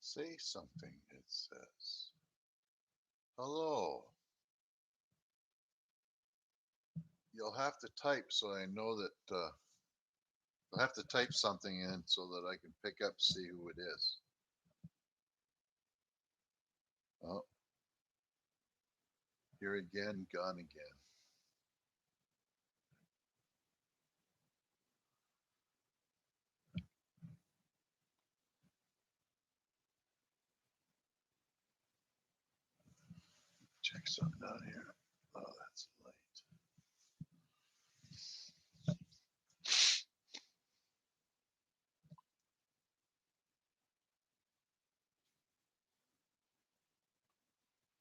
Say something, it says. Hello. You'll have to type so I know that you'll have to type something in so that I can pick up, see who it is. Oh, here again, gone again. Check something out here. Oh, that's light.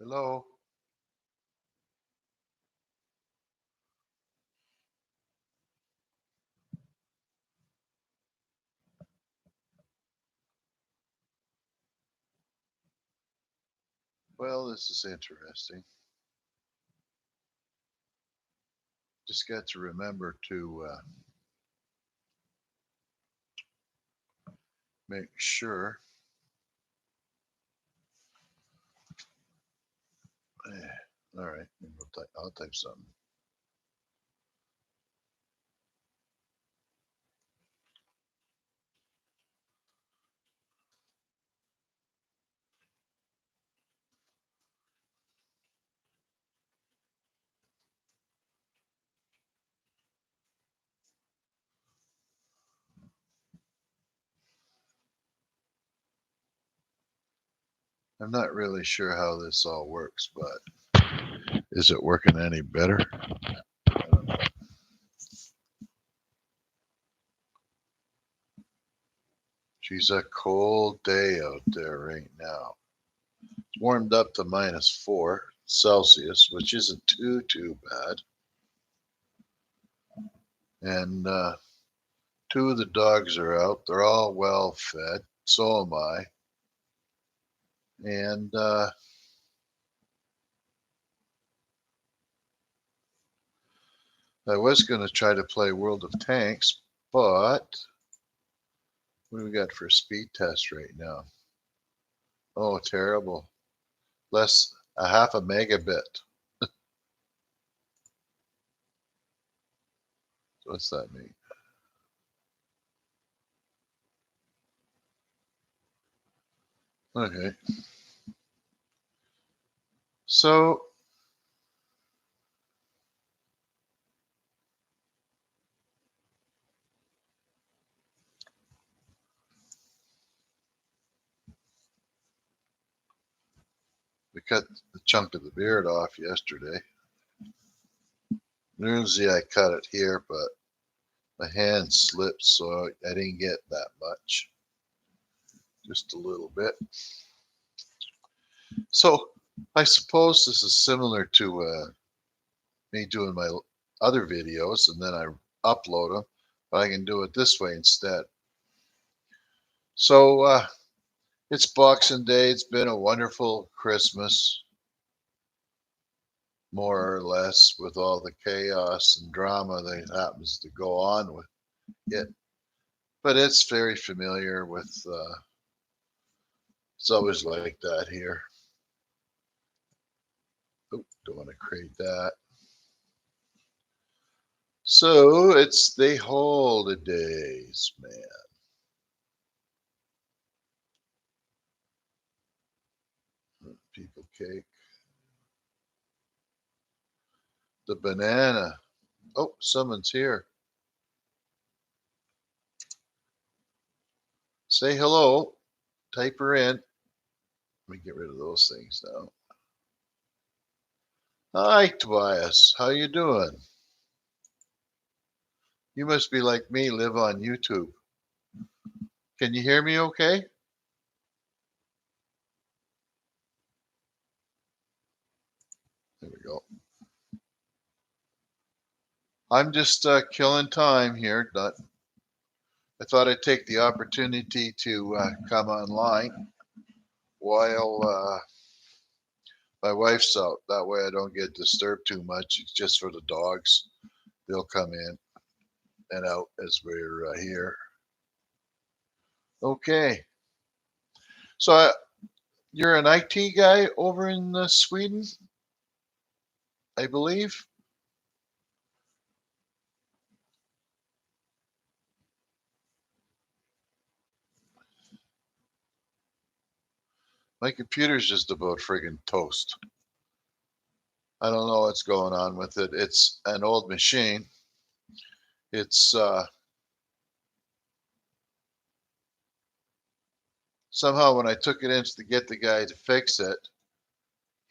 Hello. Well, this is interesting. Just got to remember to make sure. All right, I'll type something. I'm not really sure how this all works, but is it working any better? I don't know. Geez, a cold day out there right now. It's warmed up to -4 Celsius, which isn't too bad. And two of the dogs are out. They're all well fed. So am I. And I was going to try to play World of Tanks, but what do we got for a speed test right now? Oh, terrible. Less a half a megabit. What's that mean? Okay. So we cut the chunk of the beard off yesterday. Usually I cut it here, but my hand slipped, so I didn't get that much. Just a little bit. So I suppose this is similar to me doing my other videos and then I upload them, but I can do it this way instead. So it's Boxing Day. It's been a wonderful Christmas, more or less, with all the chaos and drama that happens to go on with it. But it's very familiar with. It's always like that here. Oh, don't want to create that. So it's the holidays, man. People cake. The banana. Oh, someone's here. Say hello. Type her in. Let me get rid of those things now. Hi, Tobias. How you doing? You must be like me, live on YouTube. Can you hear me okay? There we go. I'm just killing time here. I thought I'd take the opportunity to come online while my wife's out. That way I don't get disturbed too much. It's just for the dogs. They'll come in and out as we're here. Okay. So you're an IT guy over in Sweden, I believe. My computer's just about friggin' toast. I don't know what's going on with it. It's an old machine. It's somehow when I took it in to get the guy to fix it,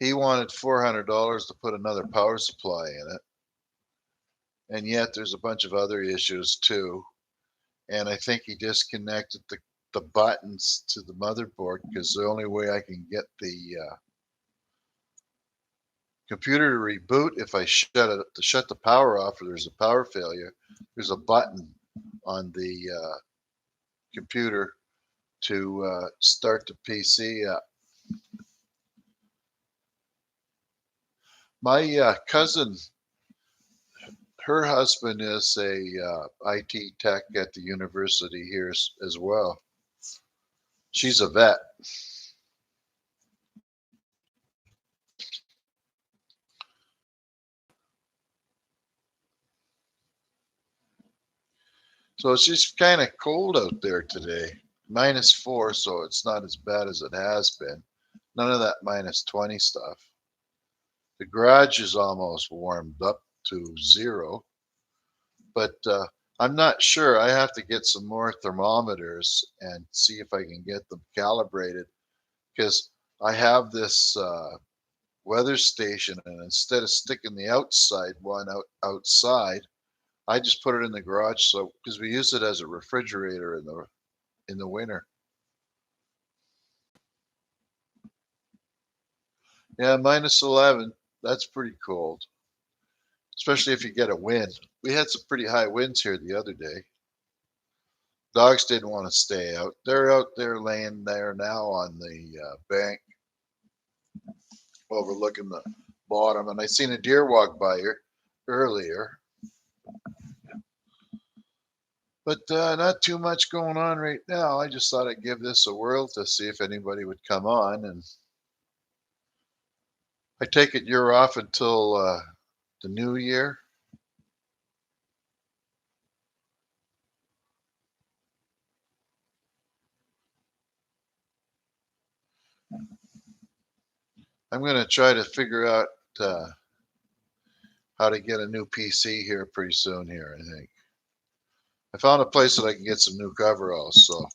he wanted $400 to put another power supply in it. And yet there's a bunch of other issues too. And I think he disconnected the buttons to the motherboard because the only way I can get the computer to reboot if I shut the power off or there's a power failure, there's a button on the computer to start the PC up. My cousin, her husband is a IT tech at the university here as well. She's a vet. So it's just kind of cold out there today. -4, so it's not as bad as it has been. None of that -20 stuff. The garage is almost warmed up to 0, but I'm not sure. I have to get some more thermometers and see if I can get them calibrated because I have this weather station, and instead of sticking the outside one outside, I just put it in the garage. So because we use it as a refrigerator in the winter. Yeah, -11. That's pretty cold, especially if you get a wind. We had some pretty high winds here the other day. Dogs didn't want to stay out. They're out there laying there now on the bank overlooking the bottom. And I seen a deer walk by here earlier. But not too much going on right now. I just thought I'd give this a whirl to see if anybody would come on. And I take it you're off until the new year. I'm going to try to figure out how to get a new PC here pretty soon here, I think. I found a place that I can get some new coveralls. So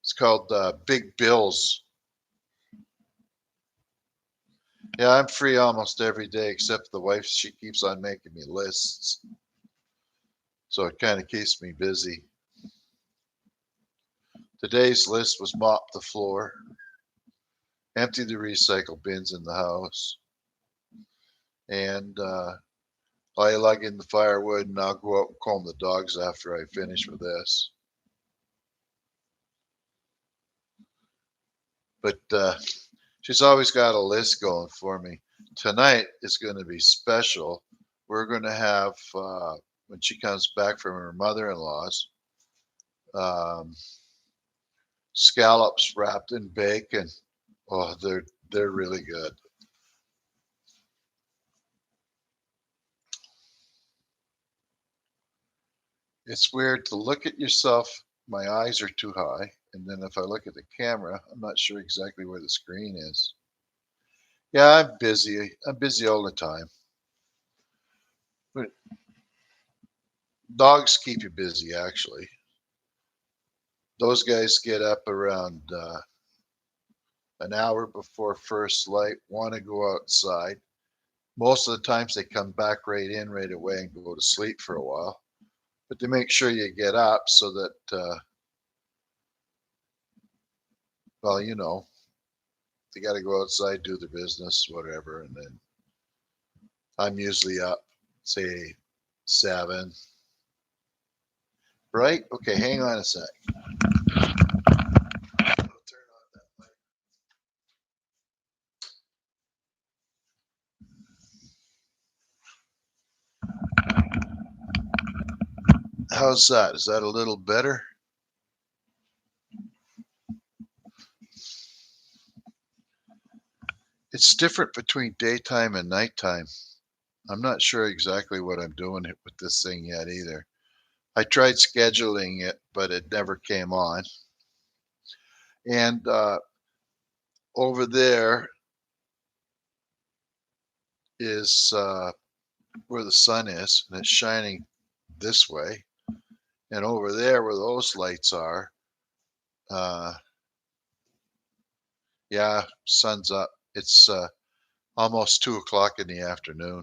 it's called Big Bills. Yeah, I'm free almost every day except the wife. She keeps on making me lists. So it kind of keeps me busy. Today's list was mop the floor, empty the recycle bins in the house, and I lug in the firewood, and I'll go out and comb the dogs after I finish with this. But she's always got a list going for me. Tonight is going to be special. We're going to have, when she comes back from her mother-in-law's, um, scallops wrapped in bacon. Oh, they're really good. It's weird to look at yourself. My eyes are too high, and then if I look at the camera, I'm not sure exactly where the screen is. Yeah, I'm busy. I'm busy all the time. But dogs keep you busy, actually. Those guys get up around an hour before first light, want to go outside. Most of the times they come back right in right away and go to sleep for a while. But they make sure you get up so that, well, they got to go outside, do their business, whatever. And then I'm usually up, say, 7. Right? Okay, hang on a sec. How's that? Is that a little better? It's different between daytime and nighttime. I'm not sure exactly what I'm doing with this thing yet either. I tried scheduling it, but it never came on. And over there is where the sun is, and it's shining this way. And over there, where those lights are, uh, yeah, sun's up. It's almost 2 o'clock in the afternoon.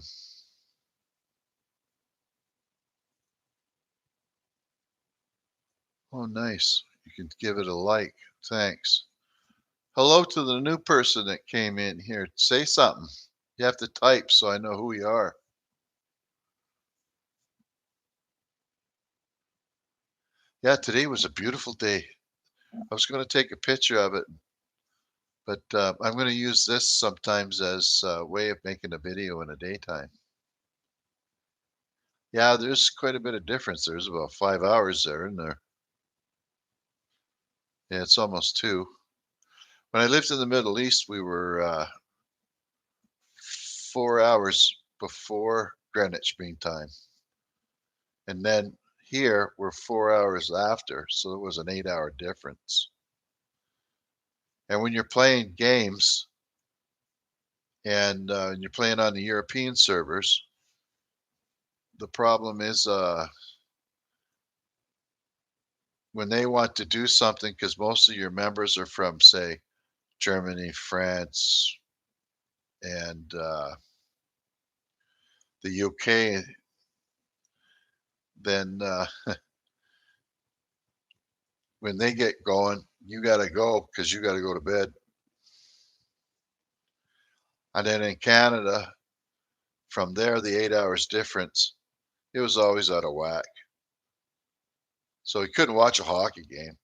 Oh, nice. You can give it a like. Thanks. Hello to the new person that came in here. Say something. You have to type so I know who you are. Yeah, today was a beautiful day. I was going to take a picture of it, but I'm going to use this sometimes as a way of making a video in the daytime. Yeah, there's quite a bit of difference. There's about 5 hours there, isn't there? Yeah, it's almost two. When I lived in the Middle East, we were 4 hours before Greenwich Mean Time. And then here we're 4 hours after, so there was an 8 hour difference. And when you're playing games and you're playing on the European servers, the problem is when they want to do something, because most of your members are from, say, Germany, France, and the UK, then when they get going, you got to go because you got to go to bed. And then in Canada, from there, the 8 hours difference, it was always out of whack. So we couldn't watch a hockey game.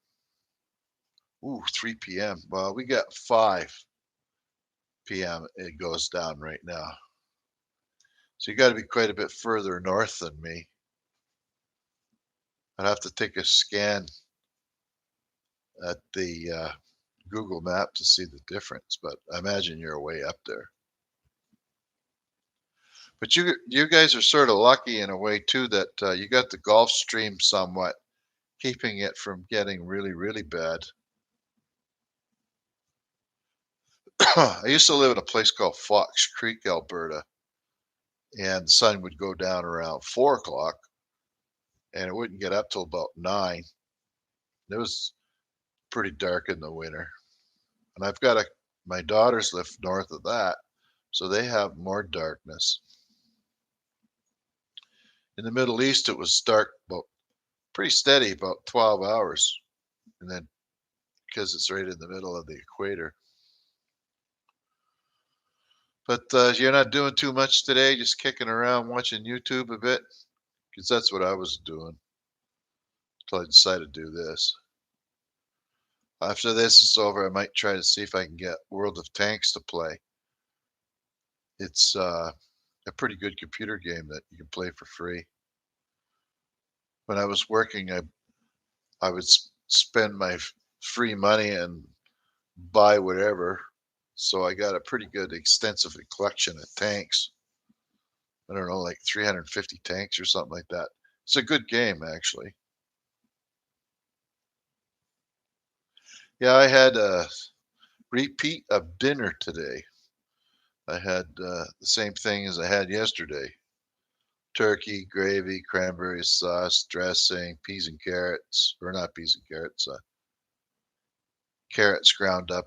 Ooh, 3 p.m. Well, we got 5 p.m. It goes down right now. So you got to be quite a bit further north than me. I'd have to take a scan at the Google map to see the difference, but I imagine you're way up there. But you guys are sort of lucky in a way too that you got the Gulf Stream somewhat keeping it from getting really, really bad. I used to live in a place called Fox Creek, Alberta, and the sun would go down around 4 o'clock, and it wouldn't get up till about 9. It was pretty dark in the winter, and my daughters live north of that, so they have more darkness. In the Middle East, it was dark about pretty steady about 12 hours, and then because it's right in the middle of the equator. But you're not doing too much today, just kicking around watching YouTube a bit, because that's what I was doing until I decided to do this. After this is over, I might try to see if I can get World of Tanks to play. It's a pretty good computer game that you can play for free. When I was working, I would spend my free money and buy whatever. So I got a pretty good extensive collection of tanks. I don't know, like 350 tanks or something like that. It's a good game, actually. Yeah, I had a repeat of dinner today. I had the same thing as I had yesterday: turkey, gravy, cranberry sauce, dressing, peas and carrots, or not peas and carrots, carrots ground up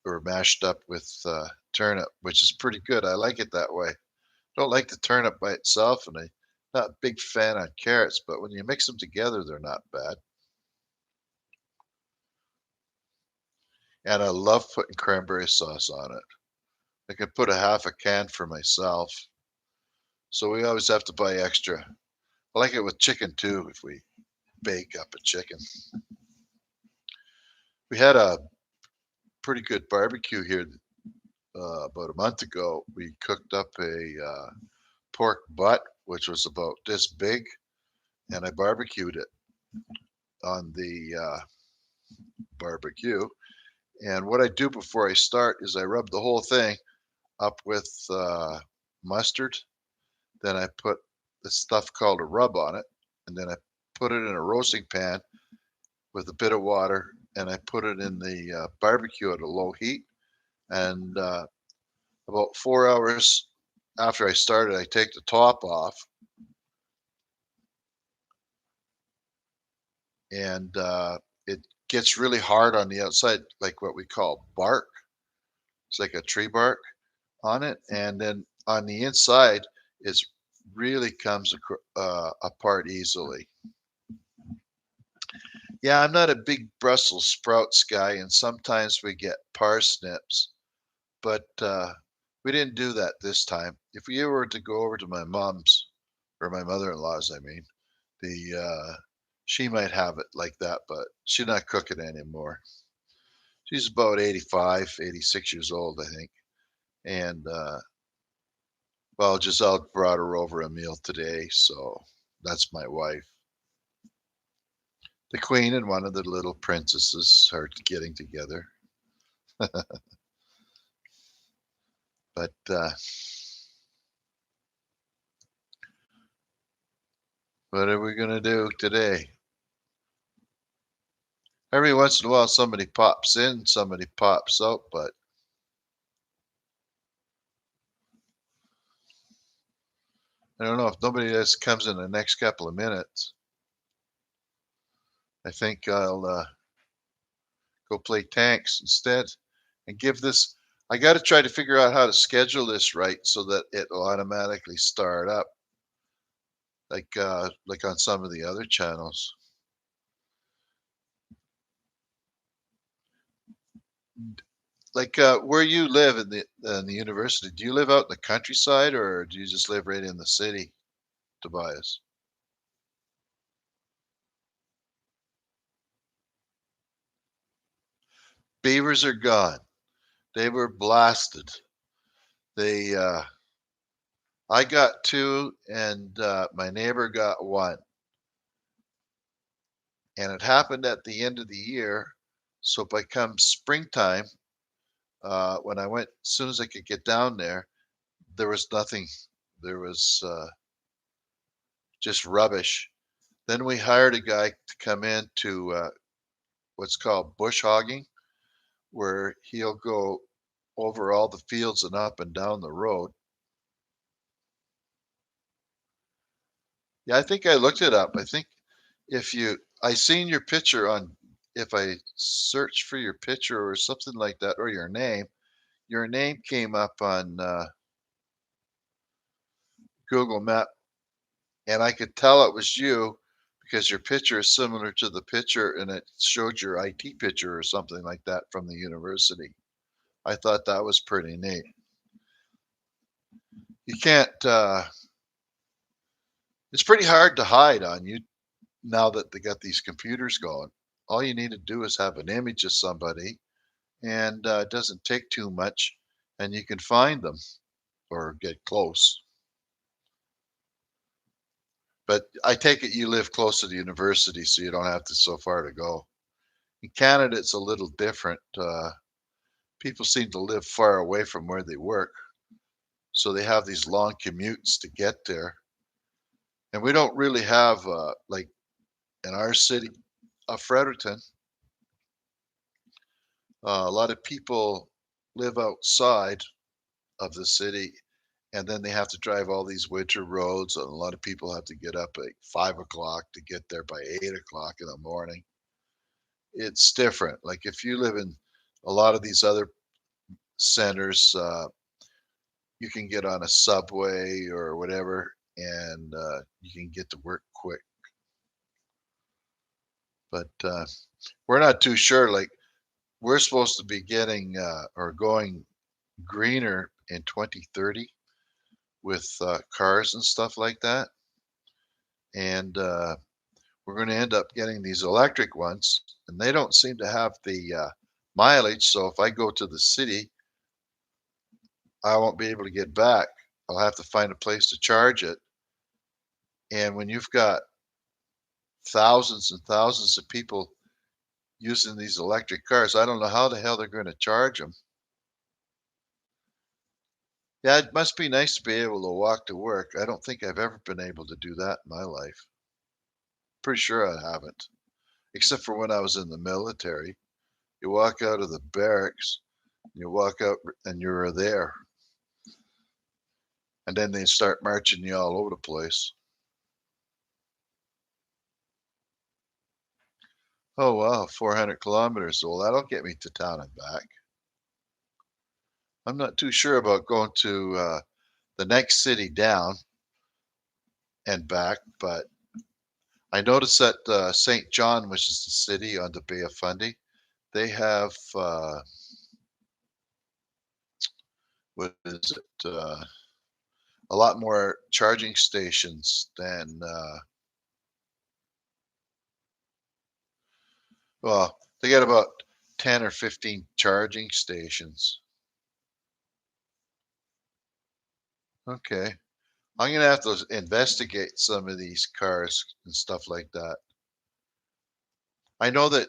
or mashed up with turnip, which is pretty good. I like it that way. Don't like the turnip by itself, and I'm not a big fan on carrots, but when you mix them together, they're not bad. And I love putting cranberry sauce on it. I could put a half a can for myself, so we always have to buy extra. I like it with chicken too, if we bake up a chicken. We had a pretty good barbecue here about a month ago. We cooked up a pork butt, which was about this big, and I barbecued it on the barbecue. And what I do before I start is I rub the whole thing up with mustard. Then I put this stuff called a rub on it, and then I put it in a roasting pan with a bit of water, and I put it in the barbecue at a low heat. And about 4 hours after I started, I take the top off, and it gets really hard on the outside, like what we call bark. It's like a tree bark on it, and then on the inside, it's really comes apart easily. Yeah, I'm not a big Brussels sprouts guy, and sometimes we get parsnips, but we didn't do that this time. If we were to go over to my mom's or my mother-in-law's, I mean, the she might have it like that, but she's not cooking anymore. She's about 85, 86 years old, I think. And well, Giselle brought her over a meal today, so that's my wife. The queen and one of the little princesses are getting together. But what are we going to do today? Every once in a while, somebody pops in, somebody pops out, but I don't know if nobody else comes in the next couple of minutes. I think I'll go play tanks instead and give this. I got to try to figure out how to schedule this right so that it'll automatically start up, like on some of the other channels. Like where you live in the university, do you live out in the countryside or do you just live right in the city, Tobias? Beavers are gone. They were blasted. They I got two and my neighbor got one. And it happened at the end of the year. So by come springtime, when I went, as soon as I could get down there was nothing. There was just rubbish. Then we hired a guy to come in to what's called bush hogging, where he'll go over all the fields and up and down the road. Yeah, I think I looked it up. I think if you, I seen your picture on, if I search for your picture or something like that, or your name came up on Google Map, and I could tell it was you because your picture is similar to the picture, and it showed your IT picture or something like that from the university. I thought that was pretty neat. You can't. It's pretty hard to hide on you now that they got these computers going. All you need to do is have an image of somebody, and it doesn't take too much, and you can find them or get close. But I take it you live close to the university, so you don't have to so far to go. In Canada, it's a little different. People seem to live far away from where they work, so they have these long commutes to get there. And we don't really have, like in our city of Fredericton, a lot of people live outside of the city, and then they have to drive all these winter roads, and a lot of people have to get up at 5 o'clock to get there by 8 o'clock in the morning. It's different. Like if you live in a lot of these other centers, you can get on a subway or whatever, and you can get to work quick. But we're not too sure. Like we're supposed to be getting or going greener in 2030 with cars and stuff like that. And we're going to end up getting these electric ones, and they don't seem to have the mileage. So if I go to the city, I won't be able to get back. I'll have to find a place to charge it. And when you've got thousands and thousands of people using these electric cars. I don't know how the hell they're going to charge them. Yeah, it must be nice to be able to walk to work. I don't think I've ever been able to do that in my life. Pretty sure I haven't, except for when I was in the military. You walk out of the barracks, you walk out and you're there. And then they start marching you all over the place. Oh, wow, 400 kilometers. Well, that'll get me to town and back. I'm not too sure about going to the next city down and back, but I noticed that St. John, which is the city on the Bay of Fundy, they have, what is it, a lot more charging stations than, well, they got about 10 or 15 charging stations. Okay. I'm gonna have to investigate some of these cars and stuff like that. I know that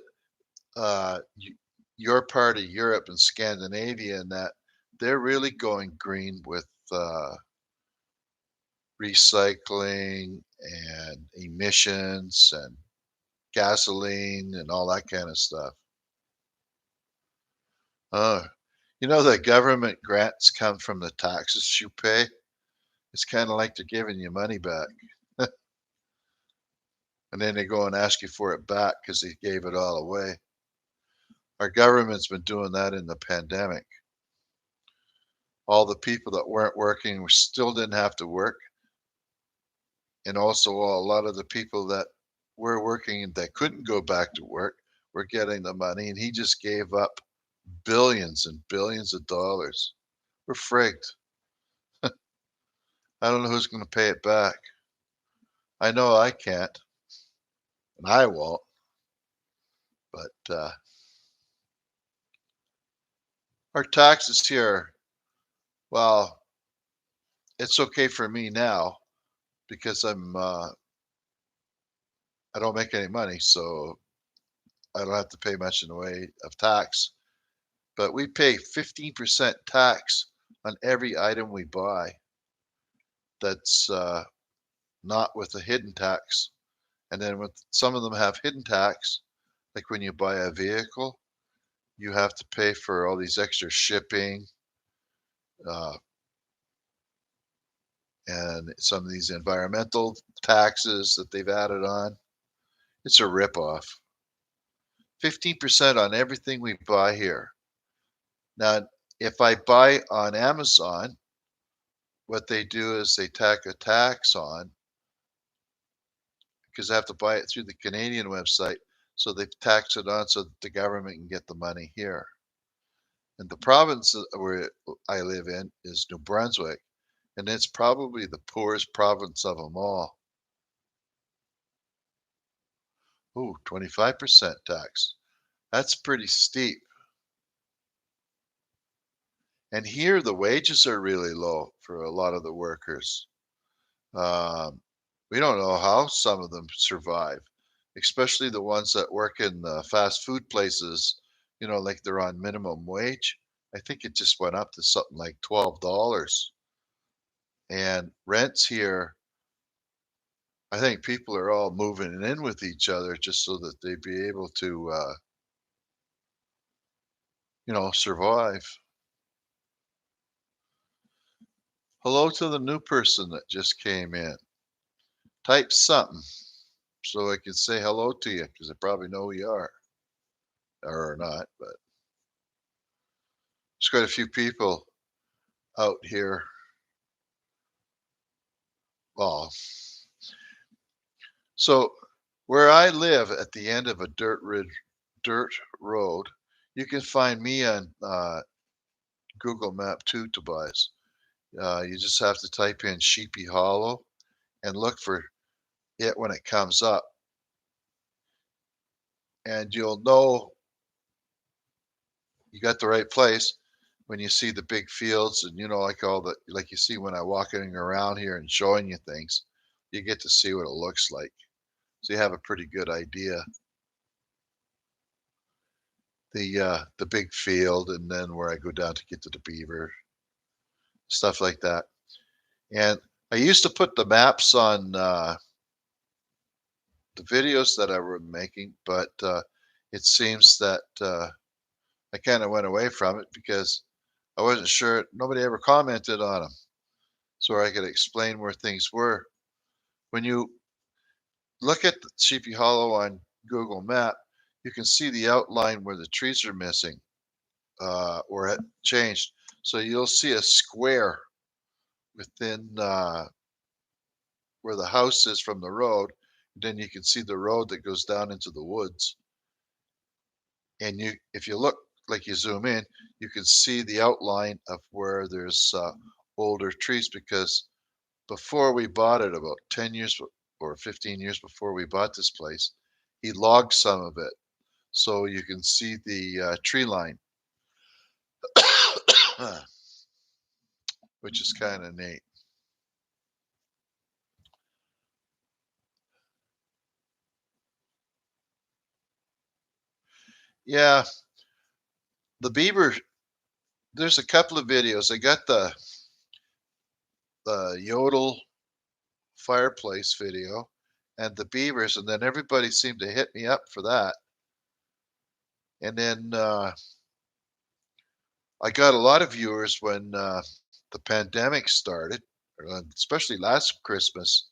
your part of Europe and Scandinavia and that they're really going green with recycling and emissions and gasoline and all that kind of stuff. Oh, you know the government grants come from the taxes you pay. It's kind of like they're giving you money back, and then they go and ask you for it back because they gave it all away. Our government's been doing that in the pandemic. All the people that weren't working still didn't have to work, and also a lot of the people that were working and that couldn't go back to work were getting the money, and he just gave up billions and billions of dollars. We're frigged. I don't know who's going to pay it back. I know I can't, and I won't. But our taxes here, well, it's okay for me now because I don't make any money, so I don't have to pay much in the way of tax. But we pay 15% tax on every item we buy. That's not with a hidden tax. And then with some of them have hidden tax, like when you buy a vehicle, you have to pay for all these extra shipping uh, and some of these environmental taxes that they've added on. It's a ripoff. 15% on everything we buy here. Now, if I buy on Amazon, what they do is they tack a tax on because I have to buy it through the Canadian website. So they tax it on so that the government can get the money here. And the province where I live in is New Brunswick, and it's probably the poorest province of them all. Ooh, 25% tax. That's pretty steep. And here the wages are really low for a lot of the workers. Um, we don't know how some of them survive, especially the ones that work in the fast food places, like they're on minimum wage. I think it just went up to something like $12. And rents here, I think people are all moving in with each other just so that they be able to, survive. Hello to the new person that just came in. Type something so I can say hello to you because I probably know who you are or not, but there's quite a few people out here. Well, so where I live at the end of a dirt road, you can find me on Google Map too, Tobias. You just have to type in Sheepy Hollow and look for it when it comes up, and you'll know you got the right place when you see the big fields and like you see when I'm walking around here and showing you things. You get to see what it looks like, so you have a pretty good idea. the big field, and then where I go down to get to the beaver, stuff like that. And I used to put the maps on the videos that I were making, but it seems that I kind of went away from it because I wasn't sure. Nobody ever commented on them, so I could explain where things were. When you look at the Sheepy Hollow on Google Map, you can see the outline where the trees are missing or had changed. So you'll see a square within where the house is from the road. Then you can see the road that goes down into the woods. And if you look like you zoom in, you can see the outline of where there's older trees because before we bought it, about 10 years or 15 years before we bought this place, he logged some of it. So you can see the tree line, which is kind of neat. Yeah, the beaver, there's a couple of videos. I got the Yodel fireplace video and the beavers, and then everybody seemed to hit me up for that. And then I got a lot of viewers when the pandemic started, especially last Christmas,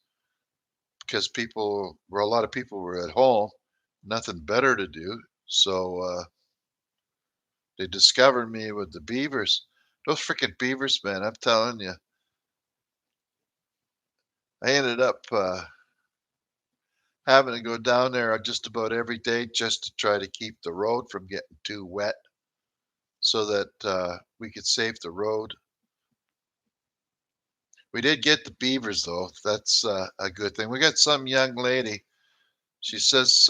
because a lot of people were at home, nothing better to do. So they discovered me with the beavers. Those freaking beavers, man, I'm telling you. I ended up having to go down there just about every day just to try to keep the road from getting too wet so that we could save the road. We did get the beavers, though. That's a good thing. We got some young lady. She says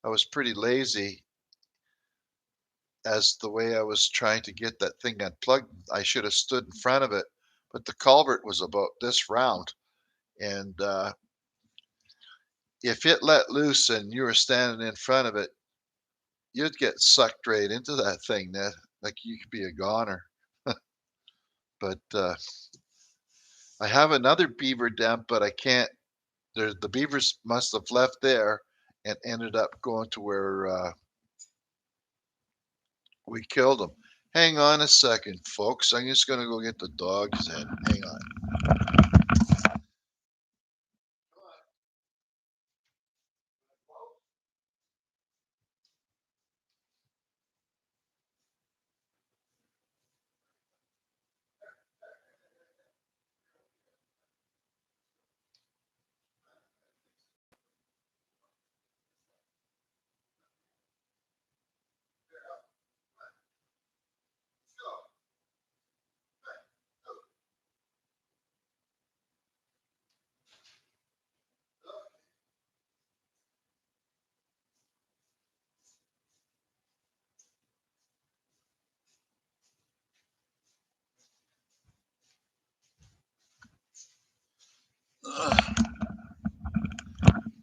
I was pretty lazy as the way I was trying to get that thing unplugged. I should have stood in front of it, but the culvert was about this round. And if it let loose and you were standing in front of it, you'd get sucked right into that thing. That like you could be a goner. But I have another beaver dam, but I can't. The beavers must have left there and ended up going to where we killed them. Hang on a second, folks. I'm just gonna go get the dog's head. Hang on.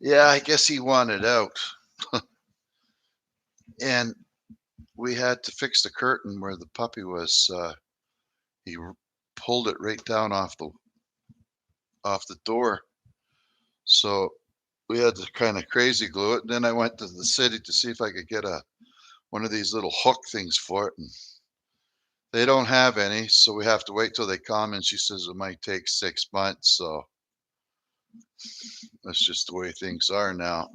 Yeah, I guess he wanted out, and we had to fix the curtain where the puppy was. He pulled it right down off the door, so we had to kind of crazy glue it. And then I went to the city to see if I could get a one of these little hook things for it, and they don't have any, so we have to wait till they come. And she says it might take 6 months, so that's just the way things are now.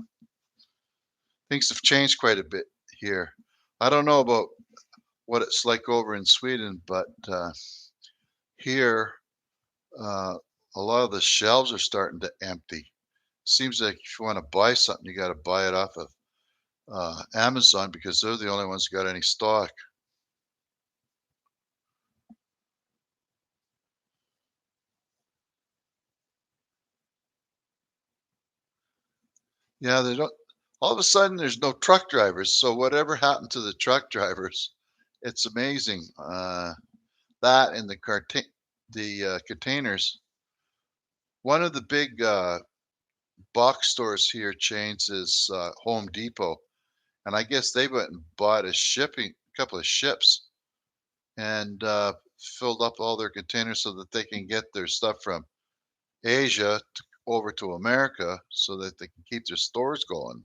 Things have changed quite a bit here. I don't know about what it's like over in Sweden, but here uh, a lot of the shelves are starting to empty. Seems like if you want to buy something, you got to buy it off of Amazon because they're the only ones who got any stock. Yeah, they don't. All of a sudden, there's no truck drivers. So whatever happened to the truck drivers? It's amazing. That and the containers. One of the big box stores here chains is Home Depot, and I guess they went and bought a couple of ships, and filled up all their containers so that they can get their stuff from Asia over to America so that they can keep their stores going.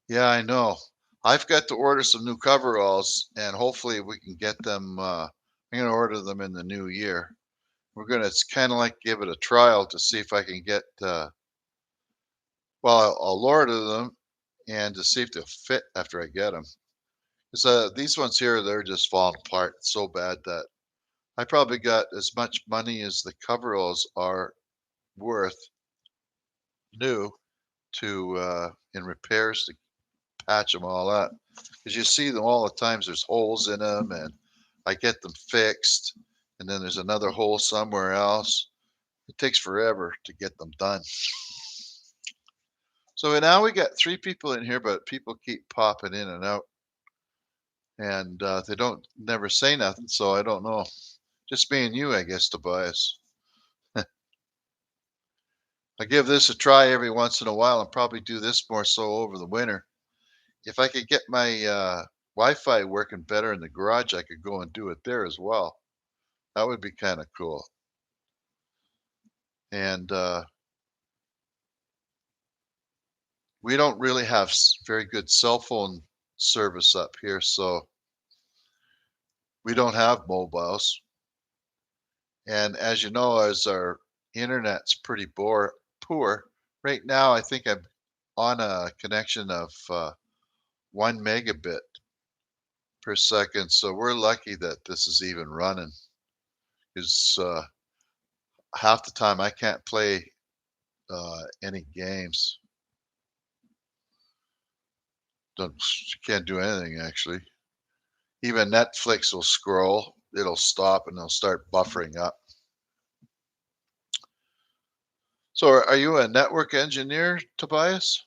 Yeah, I know. I've got to order some new coveralls, and hopefully we can get them. I'm going to order them in the new year. We're going to, it's kind of like give it a trial to see if I can get, well, I'll order them and to see if they'll fit after I get them. Because these ones here, they're just falling apart so bad that I probably got as much money as the coveralls are worth new to in repairs to patch them all up. Because you see them all the times, there's holes in them, and I get them fixed, and then there's another hole somewhere else. It takes forever to get them done. So now we got 3 people in here, but people keep popping in and out, and they don't never say nothing, so I don't know. Just me and you, I guess, Tobias. I give this a try every once in a while and probably do this more so over the winter. If I could get my Wi-Fi working better in the garage, I could go and do it there as well. That would be kind of cool. And we don't really have very good cell phone service up here, so we don't have mobiles. And as you know, as our internet's pretty poor, right now I think I'm on a connection of 1 megabit per second. So we're lucky that this is even running, because half the time I can't play any games. Can't do anything actually. Even Netflix will scroll, it'll stop, and they'll start buffering up. So are you a network engineer, Tobias?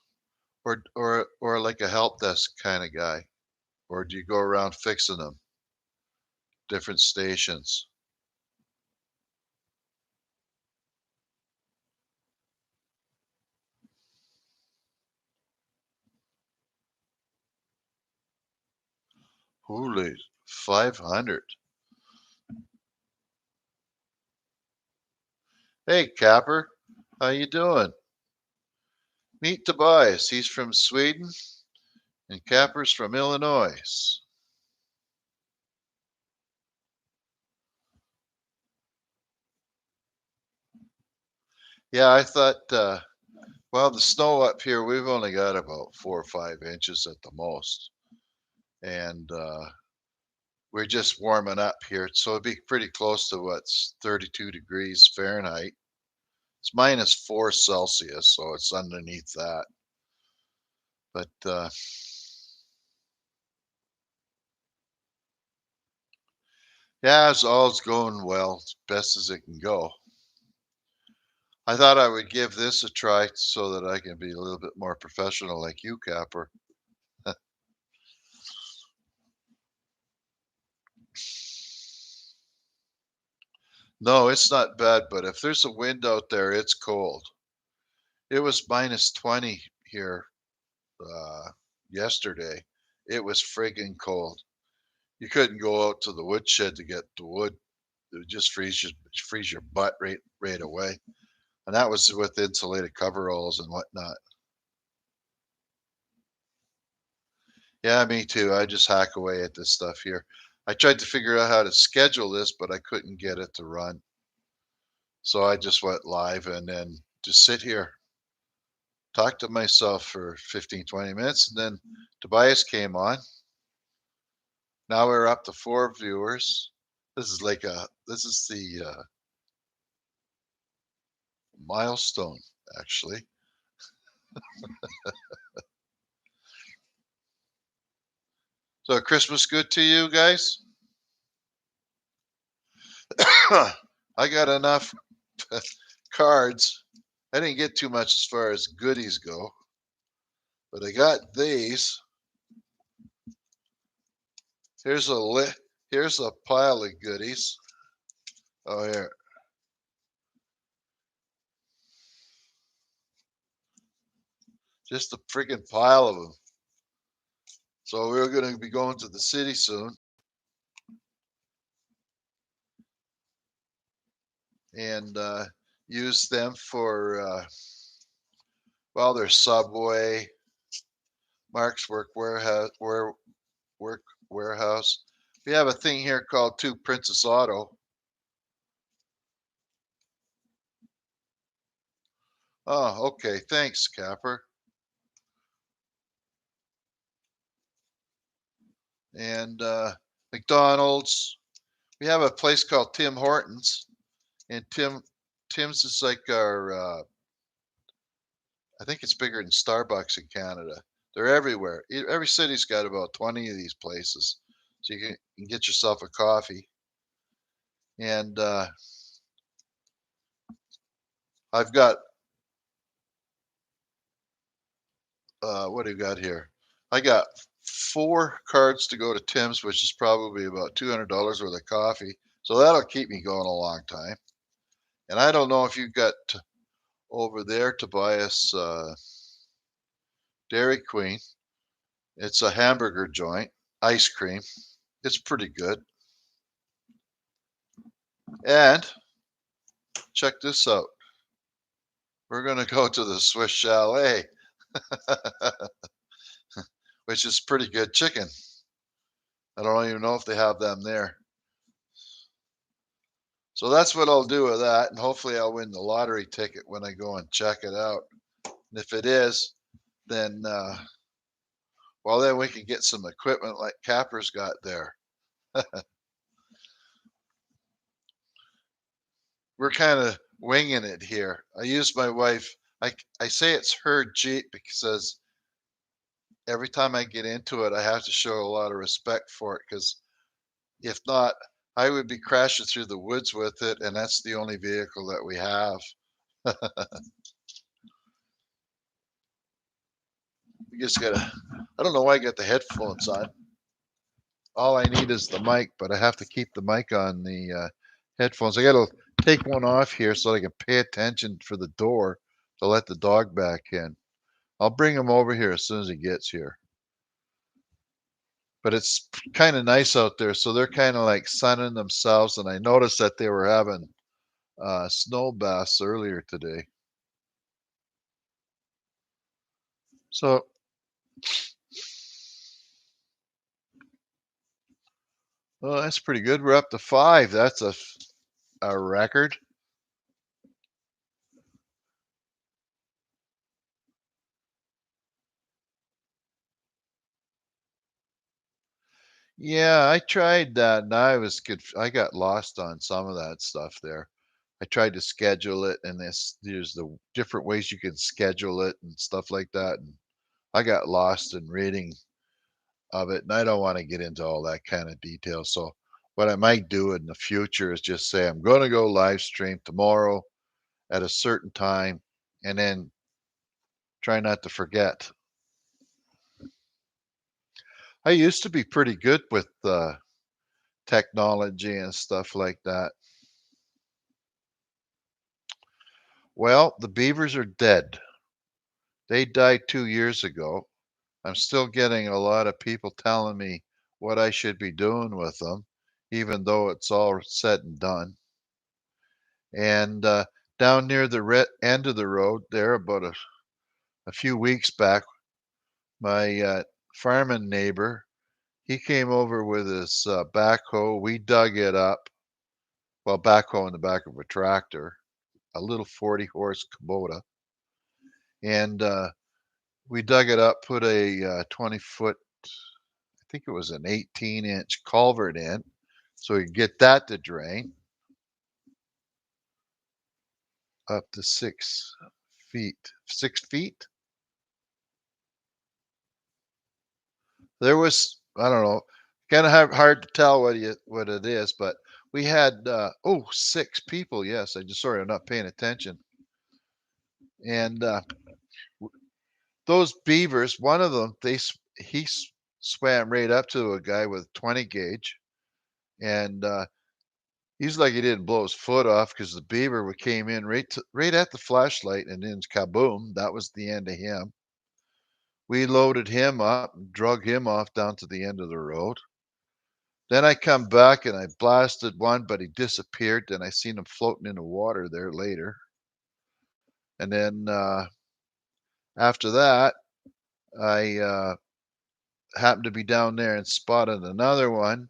Or like a help desk kind of guy? Or do you go around fixing them, different stations? Holy, 500. Hey, Capper, how you doing? Meet Tobias. He's from Sweden, and Capper's from Illinois. Yeah, I thought, well, the snow up here, we've only got about 4 or 5 inches at the most. And we're just warming up here. So it'd be pretty close to what's 32 degrees Fahrenheit. It's -4 Celsius, so it's underneath that. But yeah, it's all's going well, as best as it can go. I thought I would give this a try so that I can be a little bit more professional like you, Capper. No, it's not bad, but if there's a wind out there, it's cold. It was -20 here yesterday. It was friggin' cold. You couldn't go out to the woodshed to get the wood. It would just freeze your butt right away. And that was with insulated coveralls and whatnot. Yeah, me too. I just hack away at this stuff here. I tried to figure out how to schedule this, but I couldn't get it to run. So I just went live and then just sit here, talk to myself for 15, 20 minutes. And then Tobias came on. Now we're up to 4 viewers. This is the milestone, actually. So Christmas good to you guys? I got enough cards. I didn't get too much as far as goodies go, but I got these. Here's here's a pile of goodies. Oh, here. Just a freaking pile of them. So we're going to be going to the city soon and use them for, well, there's Subway, Mark's work warehouse. We have a thing here called Two Princess Auto. Oh, okay. Thanks, Capper. And McDonald's. We have a place called Tim Hortons, and Tim's is like our. I think it's bigger than Starbucks in Canada. They're everywhere. Every city's got about 20 of these places, so you can get yourself a coffee. And I've got what do you got here? I got 4 cards to go to Tim's, which is probably about $200 worth of coffee. So that'll keep me going a long time. And I don't know if you got over there to buy us Dairy Queen. It's a hamburger joint, ice cream. It's pretty good. And check this out. We're going to go to the Swiss Chalet, which is pretty good chicken. I don't even know if they have them there. So that's what I'll do with that. And hopefully I'll win the lottery ticket when I go and check it out. And if it is, then, well, then we can get some equipment like Capper's got there. We're kind of winging it here. I use my wife. I say it's her Jeep because every time I get into it, I have to show a lot of respect for it because if not, I would be crashing through the woods with it, and that's the only vehicle that we have. You just gotta, I don't know why I got the headphones on. All I need is the mic, but I have to keep the mic on the headphones. I gotta take one off here so I can pay attention for the door to let the dog back in. I'll bring him over here as soon as he gets here. But it's kind of nice out there, so they're kind of like sunning themselves. And I noticed that they were having snow baths earlier today. So, well, that's pretty good. We're up to 5. That's a record. Yeah, I tried that and I was good. I got lost on some of that stuff there. I tried to schedule it and there's the different ways you can schedule it and stuff like that. And I got lost in reading of it and I don't want to get into all that kind of detail. So what I might do in the future is just say I'm going to go live stream tomorrow at a certain time and then try not to forget. I used to be pretty good with technology and stuff like that. Well, the beavers are dead. They died 2 years ago. I'm still getting a lot of people telling me what I should be doing with them, even though it's all said and done. And down near the end of the road there, about a few weeks back, my farming neighbor, he came over with his backhoe. We dug it up. Well, backhoe in the back of a tractor, a little 40 horse Kubota. And we dug it up, put a 20-foot, I think it was an 18-inch culvert in, so we could get that to drain up to 6 feet. 6 feet? There was, I don't know, kind of hard to tell what it is, but we had 6 people. Yes, I just sorry I'm not paying attention. And those beavers, one of them, he swam right up to a guy with 20 gauge, and he's like he didn't blow his foot off because the beaver came in right at the flashlight, and then kaboom, that was the end of him. We loaded him up and drug him off down to the end of the road. Then I come back and I blasted one, but he disappeared. Then I seen him floating in the water there later. And then after that, I happened to be down there and spotted another one,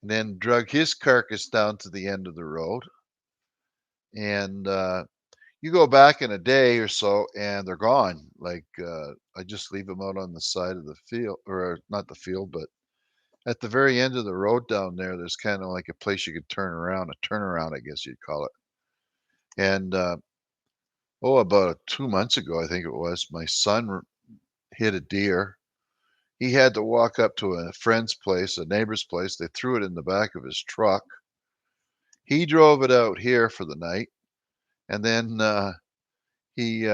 and then drug his carcass down to the end of the road. And you go back in a day or so, and they're gone. Like I just leave them out on the side of the field, or not the field, but at the very end of the road down there. There's kind of like a place you could turn around, a turnaround, I guess you'd call it. And about 2 months ago, I think it was, my son hit a deer. He had to walk up to a friend's place, a neighbor's place. They threw it in the back of his truck. He drove it out here for the night, and then he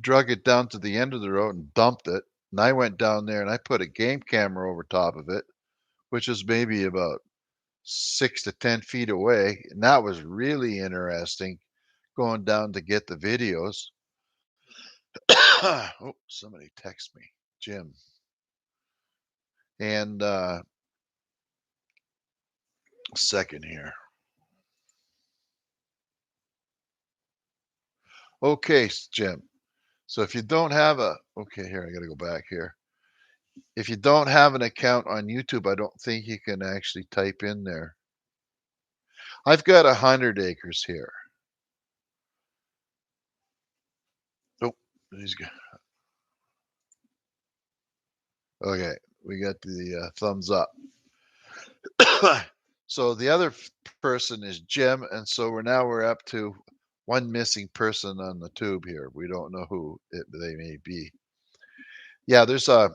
drug it down to the end of the road and dumped it. And I went down there and I put a game camera over top of it, which is maybe about 6 to 10 feet away. And that was really interesting going down to get the videos. Oh, somebody text me, Jim. And second here. Okay, Jim. So if you don't have okay, here, I got to go back here. If you don't have an account on YouTube, I don't think you can actually type in there. I've got 100 acres here. Oh, he's good. Okay, we got the thumbs up. So the other person is Jim, and so we're up to one missing person on the tube here. We don't know who they may be. Yeah, there's at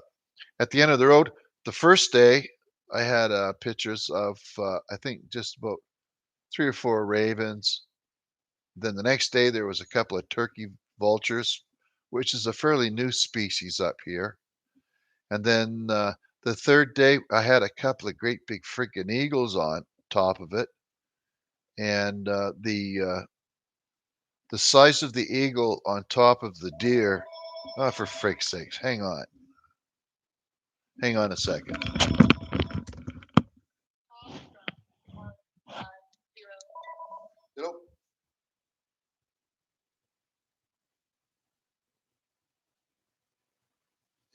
the end of the road. The first day, I had pictures of I think just about 3 or 4 ravens. Then the next day there was a couple of turkey vultures, which is a fairly new species up here. And then the third day I had a couple of great big freaking eagles on top of it. And the size of the eagle on top of the deer, oh, for frick's sakes, hang on a second. Nope.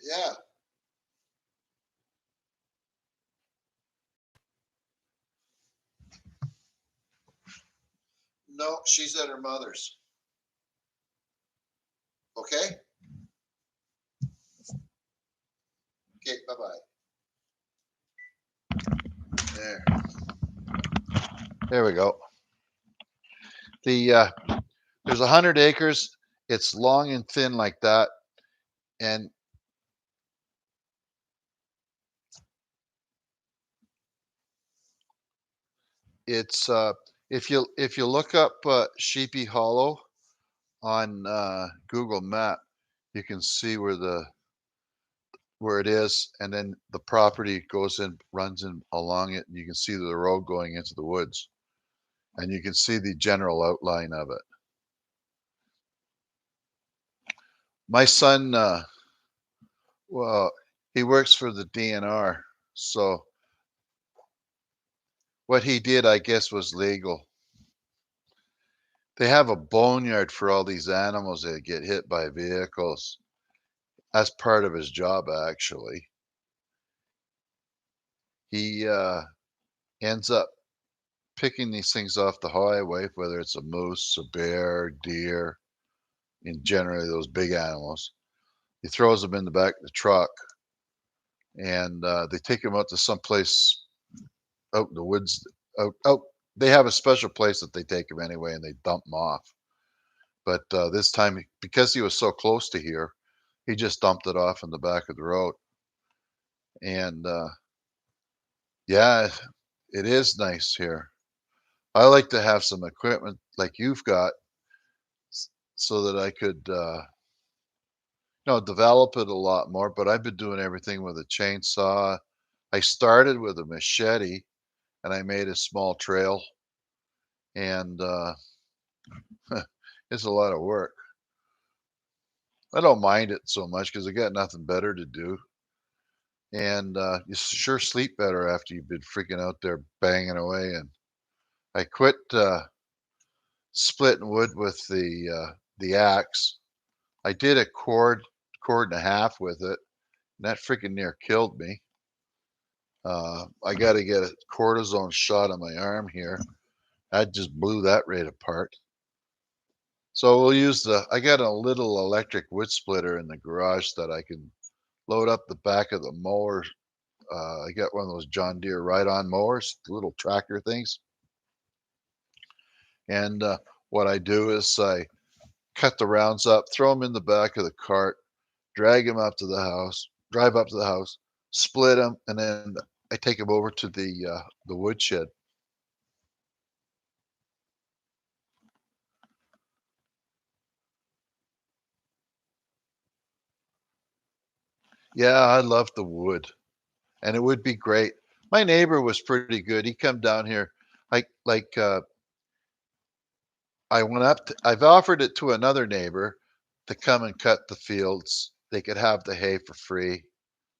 Yeah. No, she's at her mother's. Okay. Okay. Bye bye. There. There we go. The there's 100 acres. It's long and thin like that, and it's if you look up Sheepy Hollow on Google Map, you can see where it is, and then the property goes in, runs in along it, and you can see the road going into the woods, and you can see the general outline of it. My son, well, he works for the DNR, so what he did, I guess, was legal. They have a boneyard for all these animals that get hit by vehicles. That's part of his job, actually. He ends up picking these things off the highway, whether it's a moose, a bear, deer, and generally those big animals. He throws them in the back of the truck, and they take them out to some place out in the woods. Out, they have a special place that they take them anyway, and they dump them off. But this time, because he was so close to here, he just dumped it off in the back of the road. And yeah, it is nice here. I like to have some equipment like you've got so that I could, develop it a lot more. But I've been doing everything with a chainsaw. I started with a machete and I made a small trail, and it's a lot of work. I don't mind it so much because I got nothing better to do. And you sure sleep better after you've been freaking out there banging away. And I quit splitting wood with the axe. I did a cord and a half with it, and that freaking near killed me. I got to get a cortisone shot on my arm here. I just blew that right apart. So we'll use I got a little electric wood splitter in the garage that I can load up the back of the mower. I got one of those John Deere ride-on mowers, little tractor things. And what I do is I cut the rounds up, throw them in the back of the cart, drag them up to the house, drive up to the house, split them, and then I take them over to the woodshed. Yeah, I love the wood, and it would be great. My neighbor was pretty good. He come down here, I went up. I've offered it to another neighbor to come and cut the fields. They could have the hay for free,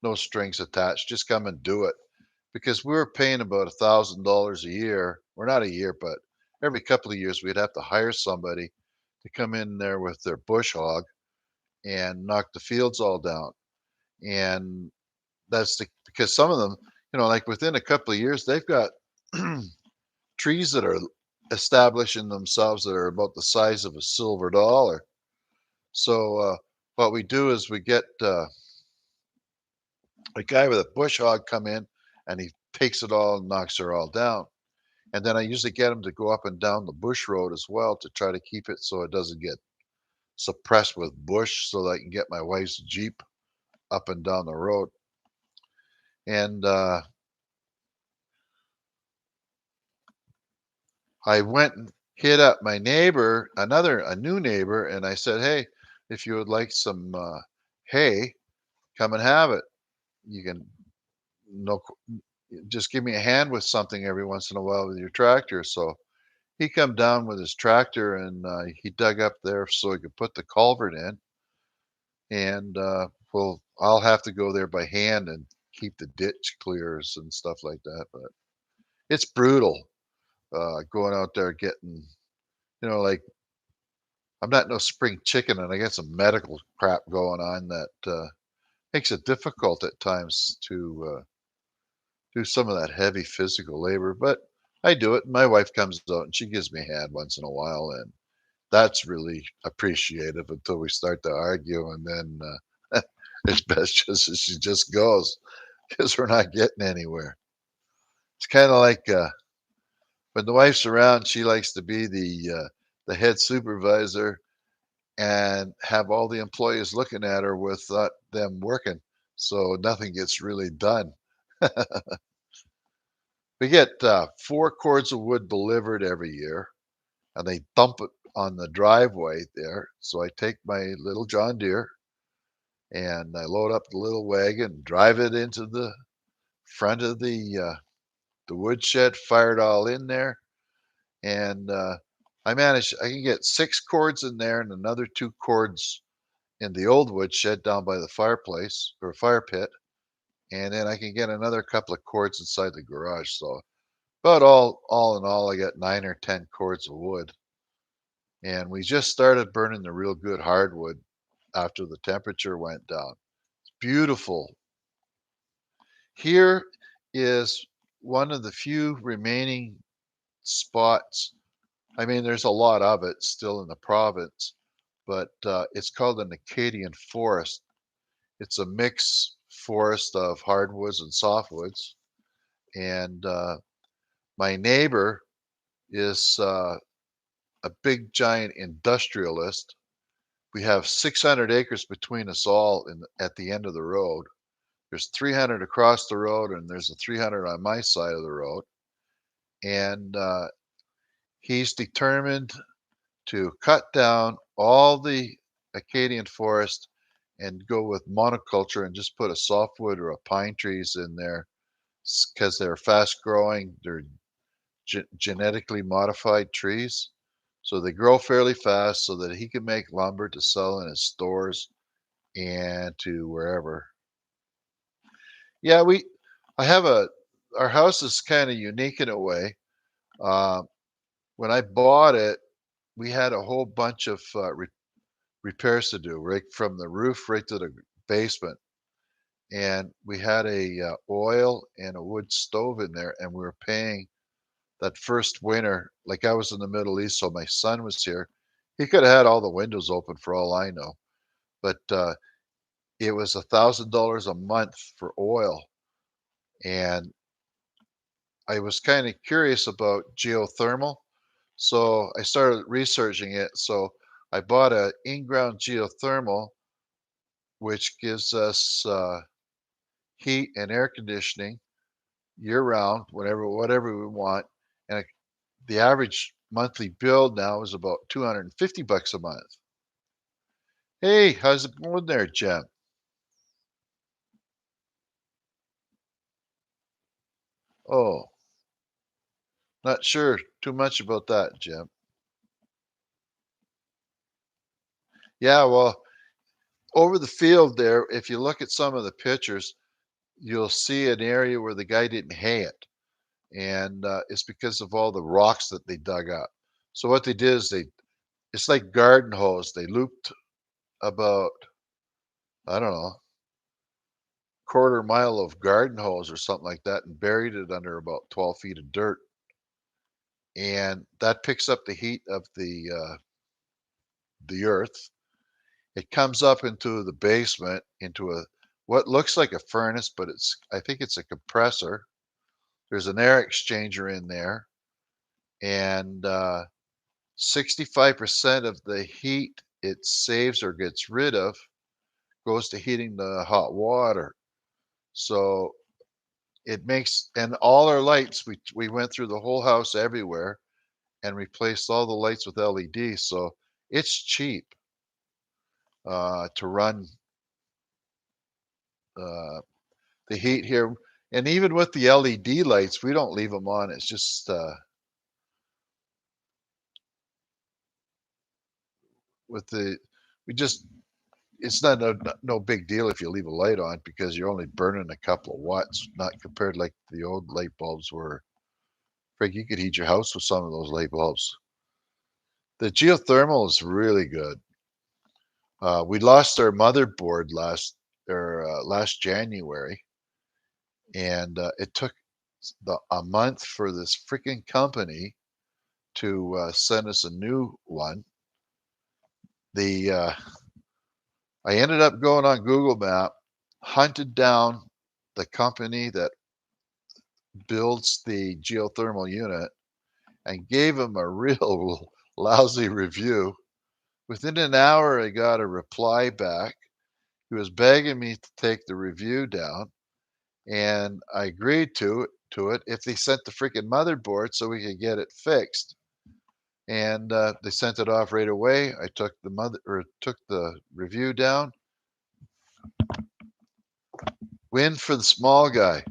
no strings attached. Just come and do it because we were paying about $1,000 a year, or not a year, but every couple of years we'd have to hire somebody to come in there with their bush hog and knock the fields all down. And because some of them, like within a couple of years, they've got trees that are establishing themselves that are about the size of a silver dollar. So what we do is we get a guy with a bush hog come in, and he takes it all and knocks her all down. And then I usually get him to go up and down the bush road as well to try to keep it so it doesn't get suppressed with bush, so that I can get my wife's Jeep up and down the road. And I went and hit up my neighbor, a new neighbor, and I said, "Hey, if you would like some hay, come and have it. You can no, just give me a hand with something every once in a while with your tractor." So he come down with his tractor, and he dug up there so he could put the culvert in. And well, I'll have to go there by hand and keep the ditch clears and stuff like that. But it's brutal going out there getting, like I'm not no spring chicken, and I got some medical crap going on that makes it difficult at times to do some of that heavy physical labor. But I do it. My wife comes out and she gives me a hand once in a while, and that's really appreciative until we start to argue, and then it's best just as she just goes because we're not getting anywhere. It's kind of like when the wife's around, she likes to be the head supervisor and have all the employees looking at her with them working, so nothing gets really done. We get 4 cords of wood delivered every year, and they dump it on the driveway there. So I take my little John Deere and I load up the little wagon, drive it into the front of the woodshed, fire it all in there, and I can get 6 cords in there and another 2 cords in the old woodshed down by the fireplace or fire pit, and then I can get another couple of cords inside the garage. So about all in all, I got 9 or 10 cords of wood, and we just started burning the real good hardwood after the temperature went down. It's beautiful. Here is one of the few remaining spots. I mean, there's a lot of it still in the province, but it's called an Acadian forest. It's a mixed forest of hardwoods and softwoods. And my neighbor is a big giant industrialist. We have 600 acres between us all at the end of the road. There's 300 across the road, and there's a 300 on my side of the road. And he's determined to cut down all the Acadian forest and go with monoculture and just put a softwood or a pine trees in there because they're fast growing. They're genetically modified trees. So they grow fairly fast so that he can make lumber to sell in his stores and to wherever. Yeah, I have our house is kind of unique in a way. Uh, when I bought it, we had a whole bunch of repairs to do, right from the roof right to the basement. And we had a oil and a wood stove in there, and we were paying that first winter. Like I was in the Middle East, so my son was here. He could have had all the windows open for all I know, but it was $1,000 a month for oil, and I was kind of curious about geothermal, so I started researching it. So I bought a in-ground geothermal, which gives us heat and air conditioning year round, whatever we want. And the average monthly bill now is about 250 bucks a month. Hey, how's it going there, Jen? Oh, not sure too much about that, Jim. Yeah, well, over the field there, if you look at some of the pictures, you'll see an area where the guy didn't hay it, and it's because of all the rocks that they dug up. So what they did is it's like garden hose. They looped about, I don't know, quarter mile of garden hose or something like that, and buried it under about 12 feet of dirt, and that picks up the heat of the earth. It comes up into the basement into a what looks like a furnace, but I think it's a compressor. There's an air exchanger in there, and 65% of the heat it saves or gets rid of goes to heating the hot water. So it makes and all our lights we went through the whole house everywhere and replaced all the lights with LEDs. So it's cheap to run uh, the heat here. And even with the LED lights, we don't leave them on. It's just with the we just it's not no big deal if you leave a light on because you're only burning a couple of watts, not compared like the old light bulbs were. Frank, you could heat your house with some of those light bulbs. The geothermal is really good. We lost our motherboard last January, and it took a month for this freaking company to send us a new one. The I ended up going on Google Map, hunted down the company that builds the geothermal unit, and gave them a real lousy review. Within an hour, I got a reply back. He was begging me to take the review down, and I agreed to it if they sent the freaking motherboard so we could get it fixed. And they sent it off right away. I took the review down. Win for the small guy.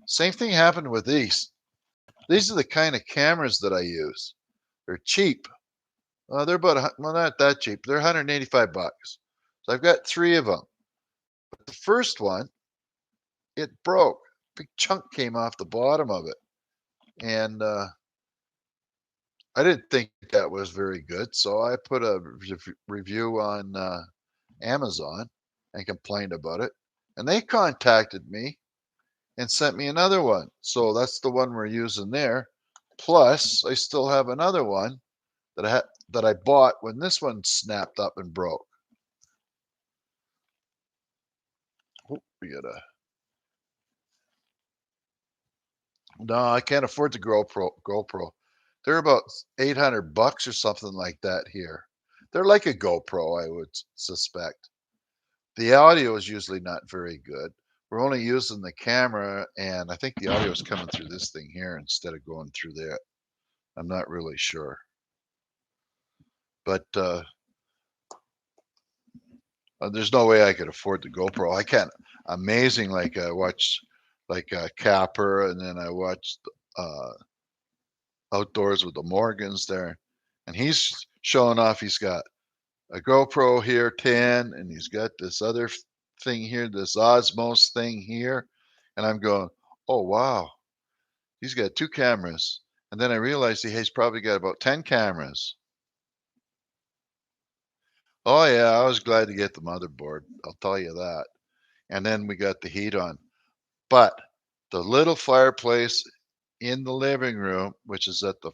Same thing happened with these. These are the kind of cameras that I use. They're cheap. They're well, not that cheap. They're 185 bucks. So I've got three of them. But the first one, it broke. Big chunk came off the bottom of it, and I didn't think that was very good. So I put a review on Amazon and complained about it, and they contacted me and sent me another one. So that's the one we're using there. Plus, I still have another one that I bought when this one snapped up and broke. Oh, we gotta. No, I can't afford the GoPro. They're about 800 bucks or something like that here. They're like a GoPro, I would suspect. The audio is usually not very good. We're only using the camera, and I think the audio is coming through this thing here instead of going through there. I'm not really sure, but there's no way I could afford the GoPro. I can't. Amazing, like I watched like Capper, and then I watched uh, Outdoors with the Morgans there, and he's showing off. He's got a GoPro here 10, and he's got this other thing here, this Osmos thing here. And I'm going, oh, wow, he's got two cameras. And then I realized he's probably got about 10 cameras. Oh, yeah, I was glad to get the motherboard. I'll tell you that. And then we got the heat on. But the little fireplace in the living room, which is at the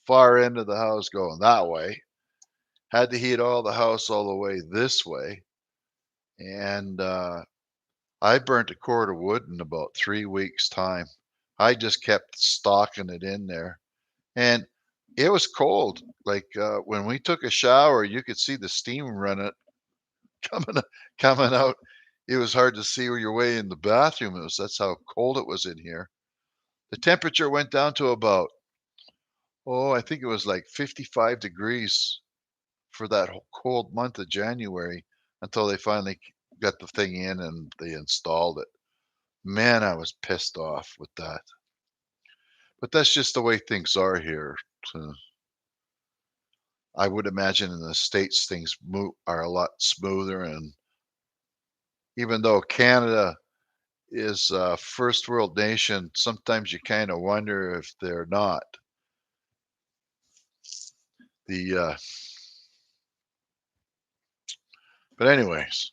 far end of the house going that way, had to heat all the house all the way this way. And I burnt a cord of wood in about 3 weeks' time. I just kept stocking it in there. And it was cold. Like when we took a shower, you could see the steam running coming coming out. It was hard to see your way in the bathroom. That's how cold it was in here. The temperature went down to about, oh, I think it was like 55 degrees for that cold month of January until they finally got the thing in and they installed it. Man, I was pissed off with that. But that's just the way things are here. So I would imagine in the States things are a lot smoother. And even though Canada is a first world nation, sometimes you kind of wonder if they're not. The But anyways,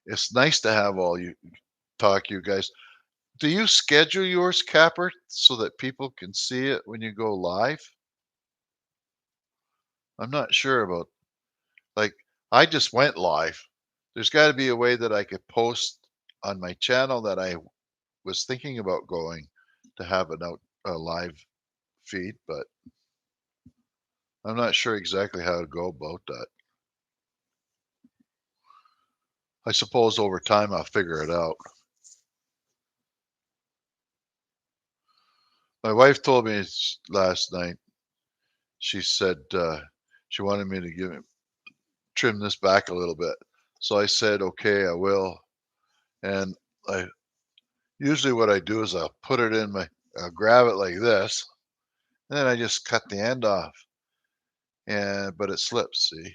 it's nice to have all you guys. Do you schedule yours, Capper, so that people can see it when you go live? I'm not sure about, like, I just went live. There's got to be a way that I could post on my channel that I was thinking about going to have a live feed, but I'm not sure exactly how to go about that. I suppose over time I'll figure it out. My wife told me last night, she said she wanted me to trim this back a little bit. So I said, okay, I will. And I usually what I do is I'll grab it like this, and then I just cut the end off. But it slips, see?